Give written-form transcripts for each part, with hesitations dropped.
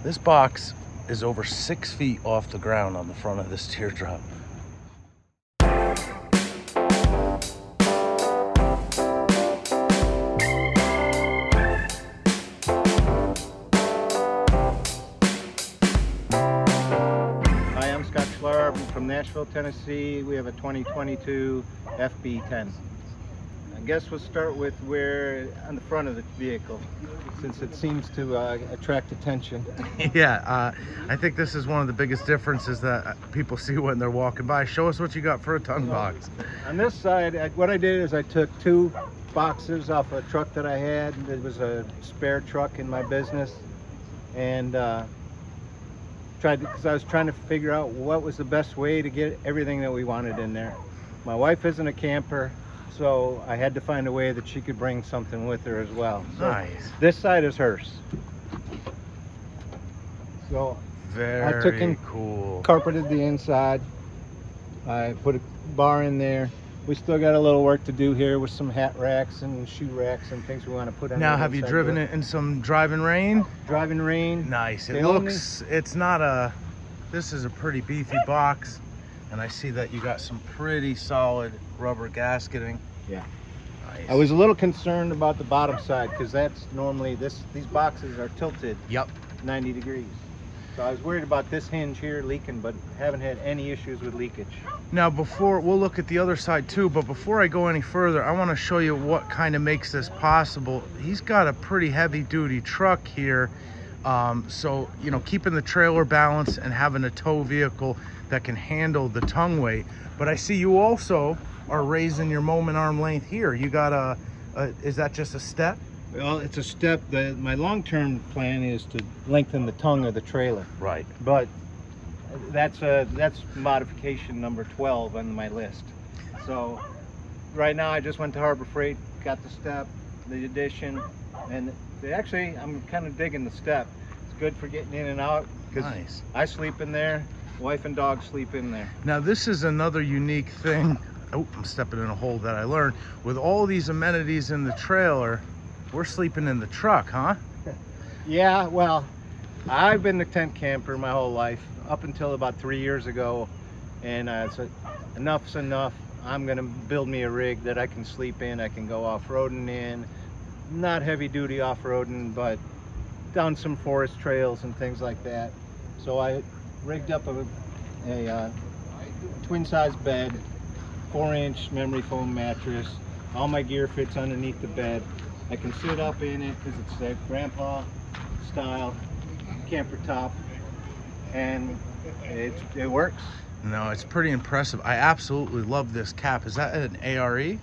This box is over 6 feet off the ground on the front of this teardrop. Hi, I'm Scott Schlarb from Nashville, Tennessee. We have a 2022 FB10. I guess we'll start with where on the front of the vehicle, since it seems to attract attention. Yeah, I think this is one of the biggest differences that people see when they're walking by. Show us what you got for a tongue box. On this side, what I did is I took 2 boxes off a truck that I had. It was a spare truck in my business, and because I was trying to figure out what was the best way to get everything that we wanted in there. My wife isn't a camper, so I had to find a way that she could bring something with her as well. So Nice. this side is hers. So Very I took and cool. carpeted the inside. I put a bar in there. We still got a little work to do here with some hat racks and shoe racks and things we want to put on. Now, have you driven it in some driving rain? Driving rain. Nice. It They looks, it's not a, this is a pretty beefy box. And I see that you got some pretty solid rubber gasketing. Yeah. Nice. I was a little concerned about the bottom side because that's normally these boxes are tilted Yep. 90 degrees. So I was worried about this hinge here leaking, but haven't had any issues with leakage. Now, we'll look at the other side too, but before I go any further, I want to show you what kind of makes this possible. He's got a pretty heavy duty truck here. So, you know, keeping the trailer balanced and having a tow vehicle that can handle the tongue weight. But I see you also are raising your moment arm length here. You got is that just a step? Well, it's a step. My long-term plan is to lengthen the tongue of the trailer, Right. but that's modification number 12 on my list. So right now I just went to Harbor Freight, got the step, the addition, and actually I'm kind of digging the step. It's good for getting in and out because Nice. I sleep in there, wife and dog sleep in there. Now, this is another unique thing. Oh, I'm stepping in a hole that I learned. With all these amenities in the trailer, we're sleeping in the truck, huh? Yeah, well, I've been a tent camper my whole life up until about 3 years ago, and so enough's enough. I'm gonna build me a rig that I can sleep in. I can go off-roading in, not heavy duty off-roading, but down some forest trails and things like that. So I rigged up a twin size bed, 4-inch memory foam mattress. All my gear fits underneath the bed. I can sit up in it because it's that grandpa style camper top, and it works. No, it's pretty impressive. I absolutely love this cap. Is that an ARE?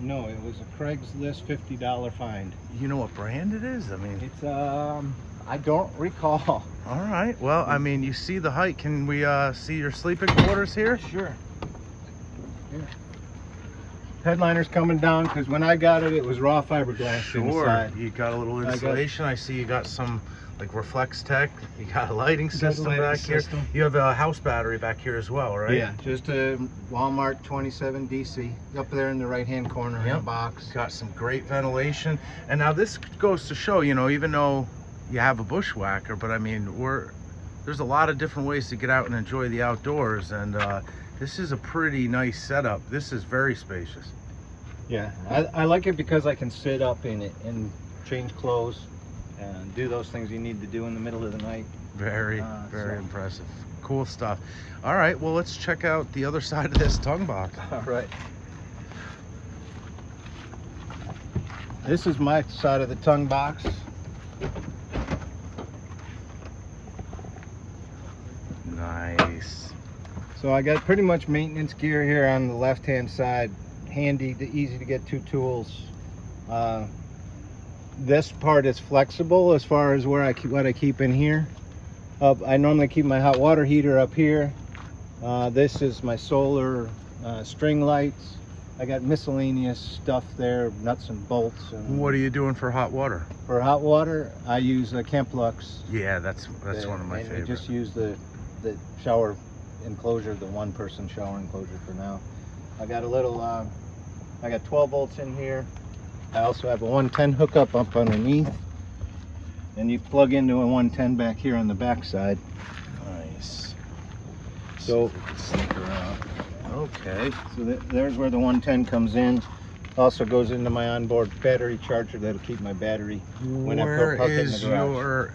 No, it was a Craigslist $50 find. You know what brand it is? I mean, It's I don't recall. all right. Well, I mean, you see the height. Can we see your sleeping quarters here? Sure. Here. Headliner's coming down because when I got it, it was raw fiberglass inside. You got a little insulation. I see you got some like Reflex Tech. You got a lighting system lighting back system. here. You have a house battery back here as well, right? Yeah, just a Walmart 27 DC up there in the right-hand corner in the box. Got some great ventilation. And now this goes to show, you know, even though you have a bushwhacker, but I mean, there's a lot of different ways to get out and enjoy the outdoors, and this is a pretty nice setup. This is very spacious. Yeah, I like it because I can sit up in it and change clothes and do those things you need to do in the middle of the night. Very impressive. Cool stuff. All right, well, let's check out the other side of this tongue box. All right. This is my side of the tongue box. Nice. So I got pretty much maintenance gear here on the left-hand side. Handy, easy to get 2 tools. This part is flexible as far as where what I keep in here. I normally keep my hot water heater up here. This is my solar string lights. I got miscellaneous stuff there, nuts and bolts. And What are you doing for hot water? for hot water, I use a Camplux. Yeah, that's one of my and favorites. I just use the shower enclosure, the 1-person shower enclosure for now. I got a little, I got 12 volts in here. I also have a 110 hookup up underneath. And you plug into a 110 back here on the back side. Nice. So Sneak around. Okay. So there's where the 110 comes in. Also goes into my onboard battery charger that'll keep my battery when I Where park it in the is garage.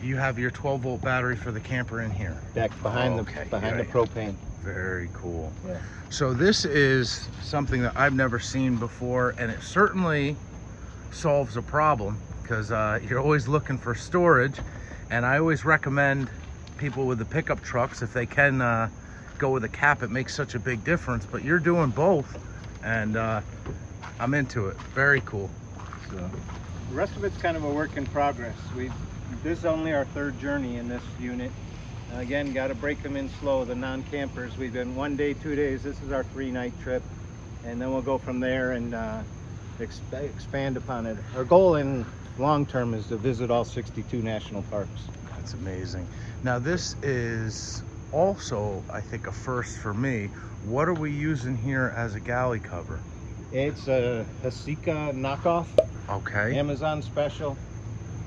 you have your 12-volt battery for the camper in here? Back behind the right. propane. Very cool. Yeah. So this is something that I've never seen before, and it certainly solves a problem, because you're always looking for storage, and I always recommend people with the pickup trucks, if they can go with a cap, it makes such a big difference. But you're doing both, and I'm into it. Very cool. So the rest of it's kind of a work in progress. This is only our third journey in this unit. Again, got to break them in slow. The non-campers, we've been 1 day, 2 days. This is our 3-night trip, and then we'll go from there and expand upon it. Our goal in long term is to visit all 62 national parks. That's amazing. Now this is also, I think, a first for me. What are we using here as a galley cover? It's a Hasika knockoff. Okay. Amazon special.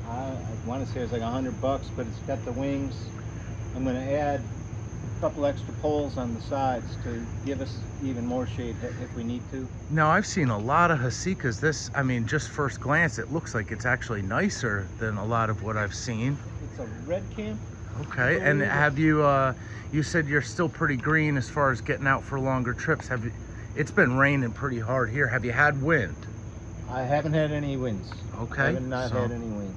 I want to say it's like $100, but it's got the wings. I'm going to add a couple extra poles on the sides to give us even more shade if we need to. Now I've seen a lot of Hasikas. This, I mean, just first glance, it looks like it's actually nicer than a lot of what I've seen. It's a red cam. Okay, and have you, you said you're still pretty green as far as getting out for longer trips. Have you, it's been raining pretty hard here. Have you had wind? I haven't had any winds. Okay. I have not had any winds.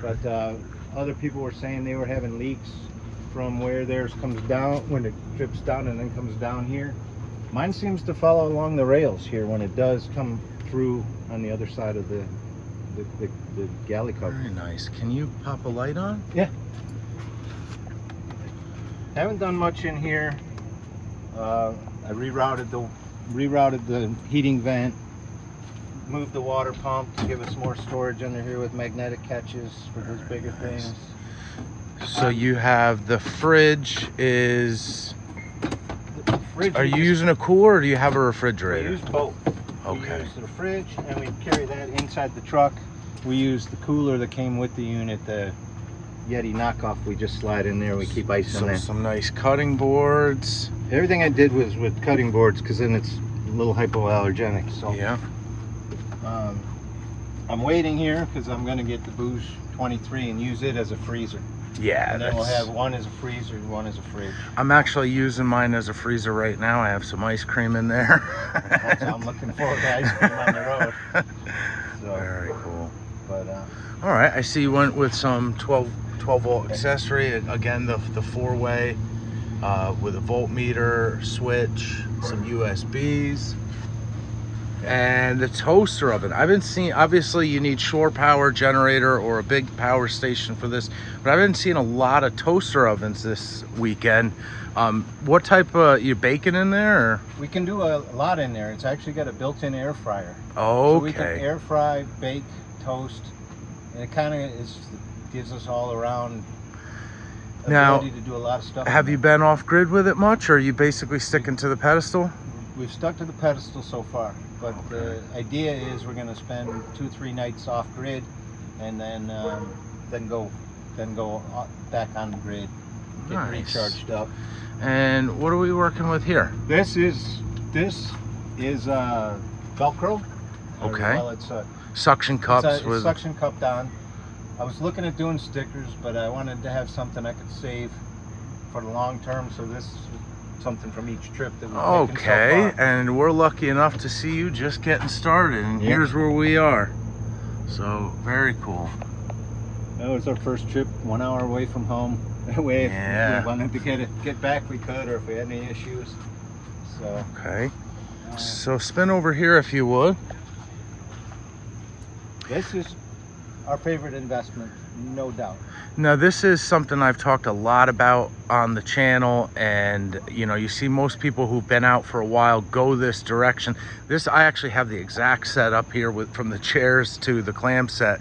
But other people were saying they were having leaks from where theirs comes down, when it drips down and then comes down here. Mine seems to follow along the rails here when it does come through on the other side of the galley cover. Very nice. Can you pop a light on? Yeah. Haven't done much in here. I rerouted the heating vent, moved the water pump to give us more storage under here with magnetic catches for those bigger things. So you have the fridge is... Are you using a cooler or do you have a refrigerator? We use both. Okay. We use the fridge and we carry that inside the truck. We use the cooler that came with the unit, the Yeti knockoff. We just slide in there. We keep ice in there. Some nice cutting boards. Everything I did was with cutting boards because then it's a little hypoallergenic. So yeah. I'm waiting here because I'm going to get the Bouge 23 and use it as a freezer. Yeah, and then we'll have one as a freezer and one as a fridge. I'm actually using mine as a freezer right now. I have some ice cream in there. That's how I'm looking forward to ice cream on the road. So, very cool. But all right, I see you went with some 12 volt accessory. Again, the 4-way with a voltmeter, switch, some USBs. And the toaster oven. I've been seeing, obviously you need shore power generator or a big power station for this, but I've been seeing a lot of toaster ovens this weekend. What type of, you baking in there? Or? We can do a lot in there. It's actually got a built-in air fryer. Oh, okay. So we can air fry, bake, toast, and it kind of gives us all around ability to do a lot of stuff. Have you been off grid with it much, or are you basically sticking to the pedestal? We've stuck to the pedestal so far, but the idea is we're going to spend 2-3 nights off grid, and then go back on the grid, get recharged up. And what are we working with here? This is Velcro. Okay. Well, it's suction cups it's with suction cupped on. I was looking at doing stickers, but I wanted to have something I could save for the long term. So this is something from each trip that we've taken so far. And we're lucky enough to see you just getting started, and here's where we are. So very cool. That was our first trip, 1 hour away from home. That way, if we wanted to get back, we could, or if we had any issues. So okay. So spin over here if you would. This is our favorite investment, no doubt. Now this is something I've talked a lot about on the channel, and you know, you see most people who've been out for a while go this direction. This, I actually have the exact setup here with from the chairs to the clam set.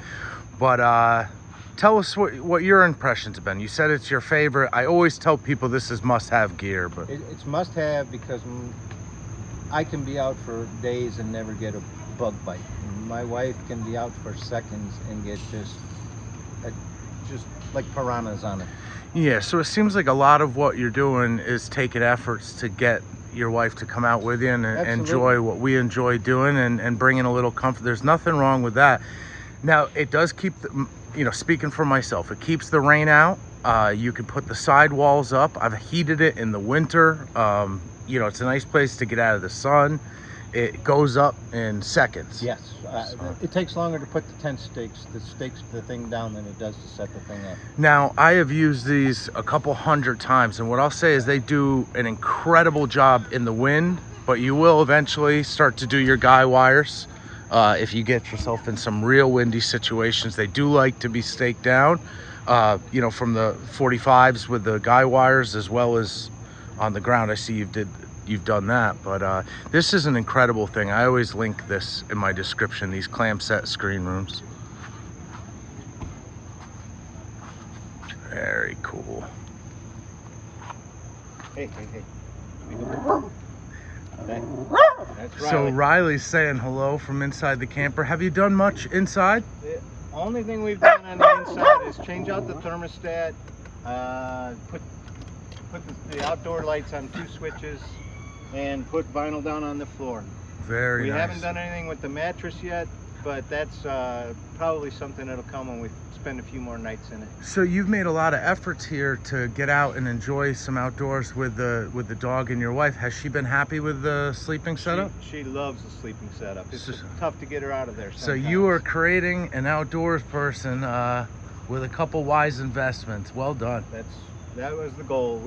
But tell us what your impressions have been. You said it's your favorite. I always tell people this is must-have gear, but it's must-have because I can be out for days and never get a bug bite. My wife can be out for seconds and get just just like piranhas on it. Yeah, so it seems like a lot of what you're doing is taking efforts to get your wife to come out with you and Absolutely. enjoy what we enjoy doing and bringing a little comfort. There's nothing wrong with that. Now, it does keep, speaking for myself, it keeps the rain out. You can put the sidewalls up. I've heated it in the winter. It's a nice place to get out of the sun. It goes up in seconds. Yes, it takes longer to put the thing down than it does to set the thing up. Now, I have used these a couple hundred times, and what I'll say is they do an incredible job in the wind, but you will eventually start to do your guy wires. If you get yourself in some real windy situations, they do like to be staked down, from the 45s with the guy wires as well as on the ground. I see you've done that, but this is an incredible thing. I always link this in my description, these clam set screen rooms. Very cool. Hey. That's Riley. So Riley's saying hello from inside the camper. Have you done much inside? The only thing we've done on the inside is change out the thermostat, put the outdoor lights on 2 switches, and put vinyl down on the floor. Very We nice. haven't done anything with the mattress yet, but that's probably something that'll come when we spend a few more nights in it. So you've made a lot of efforts here to get out and enjoy some outdoors with the dog and your wife. Has she been happy with the sleeping setup? She loves the sleeping setup. It's So- just tough to get her out of there So sometimes. you are creating an outdoors person with a couple wise investments. Well done. That was the goal.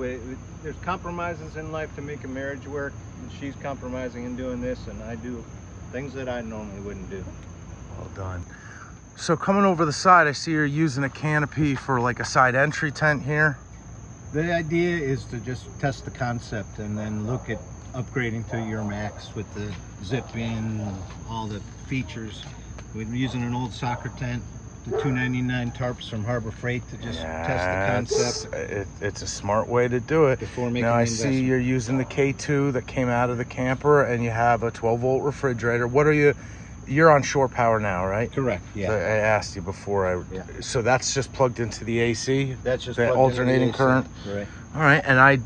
There's compromises in life to make a marriage work, and she's compromising and doing this, and I do things that I normally wouldn't do. Well done. So coming over the side, I see you're using a canopy for like a side entry tent here. The idea is to just test the concept and then look at upgrading to your max with the zip in, all the features. We're using an old soccer tent, the $2.99 tarps from Harbor Freight to just test the concept It's a smart way to do it. before making Now the I investment. see you're using the K2 that came out of the camper, and you have a 12-volt refrigerator. You're on shore power now, right? Correct, yeah. So I asked you before. Yeah. So that's just plugged into the AC? That's just the plugged into alternating AC. current? Right. All right, and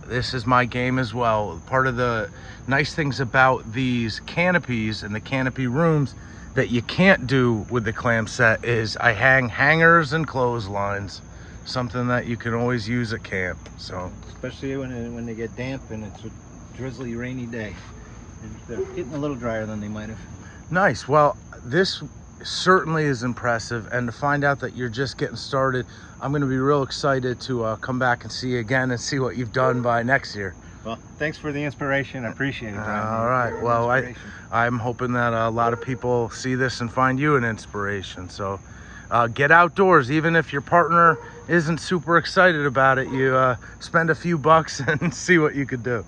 this is my game as well. Part of the nice things about these canopies and the canopy rooms that you can't do with the clam set is I hang hangers and clotheslines, something that you can always use at camp. So Especially when they get damp and it's a drizzly, rainy day. They're getting a little drier than they might have. nice. Well, this certainly is impressive, and to find out that you're just getting started, I'm going to be real excited to come back and see you again and see what you've done by next year. Well, thanks for the inspiration. I appreciate it, Brian. All right. You're an Well, inspiration. I'm hoping that a lot of people see this and find you an inspiration. So get outdoors, even if your partner isn't super excited about it. You spend a few bucks and see what you could do.